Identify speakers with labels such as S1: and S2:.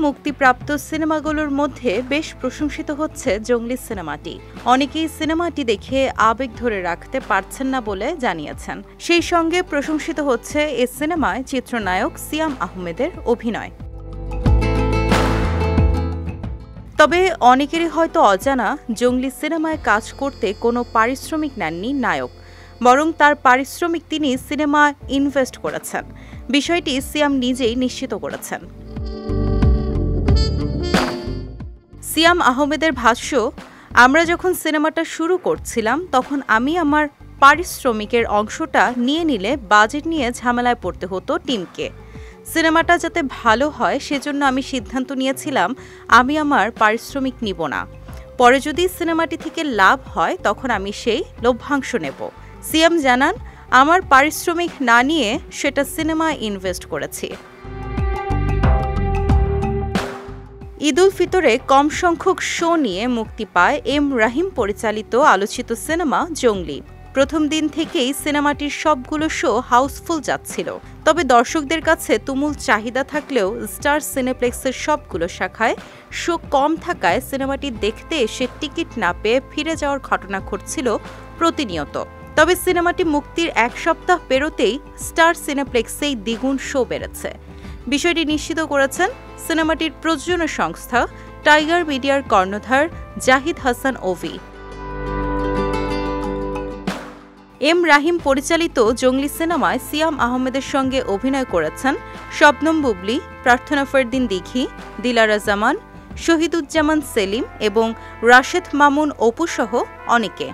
S1: মুক্তিপ্রাপ্ত সিনেমাগুলোর মধ্যে বেশ প্রশংসিত হচ্ছে জঙ্গলি সিনেমাটি। অনেকেই সিনেমাটি দেখে আবেগ ধরে রাখতে পারছেন না বলে জানিয়েছেন। সেই সঙ্গে প্রশংসিত হচ্ছে এ সিনেমায় চিত্রনায়ক সিয়াম আহমেদের অভিনয়। তবে অনেকেরই হয়তো অজানা, জঙ্গলি সিনেমায় কাজ করতে কোনো পারিশ্রমিক নেননি নায়ক, বরং তার পারিশ্রমিক তিনি সিনেমায় ইনভেস্ট করেছেন। বিষয়টি সিয়াম নিজেই নিশ্চিত করেছেন। সিয়াম আহমেদের ভাষ্য, আমরা যখন সিনেমাটা শুরু করছিলাম তখন আমি আমার পারিশ্রমিকের অংশটা নিয়ে নিলে বাজেট নিয়ে ঝামেলায় পড়তে হতো টিমকে। সিনেমাটা যাতে ভালো হয় সেজন্য আমি সিদ্ধান্ত নিয়েছিলাম আমি আমার পারিশ্রমিক নিব না। পরে যদি সিনেমাটি থেকে লাভ হয় তখন আমি সেই লভ্যাংশ নেব। সিয়াম জানান, আমার পারিশ্রমিক না নিয়ে সেটা সিনেমায় ইনভেস্ট করেছি। ঈদ উল ফিতরে কম সংখ্যক শো নিয়ে মুক্তি পায় এম রাহিম পরিচালিত আলোচিত সিনেমা জঙ্গলি। প্রথম দিন থেকেই সিনেমাটির সবগুলো শো হাউসফুল যাচ্ছিল। তবে দর্শকদের কাছে তুমুল চাহিদা থাকলেও স্টার সিনেপ্লেক্সের সবগুলো শাখায় শো কম থাকায় সিনেমাটি দেখতে এসে টিকিট না পেয়ে ফিরে যাওয়ার ঘটনা ঘটছিল প্রতিনিয়ত। তবে সিনেমাটি মুক্তির এক সপ্তাহ পেরোতেই স্টার সিনেপ্লেক্সেই দ্বিগুণ শো বেড়েছে। বিষয়টি নিশ্চিত করেছেন সিনেমাটির প্রযোজনা সংস্থা টাইগার মিডিয়ার কর্ণধার জাহিদ হাসান ওভি। এম রাহিম পরিচালিত জঙ্গলি সিনেমায় সিয়াম আহমেদের সঙ্গে অভিনয় করেছেন শবনম বুবলী, প্রার্থনা ফারদিন দিঘি, দিলারা জামান, শহীদুজ্জামান সেলিম এবং রাশেদ মামুন অপু সহ অনেকে।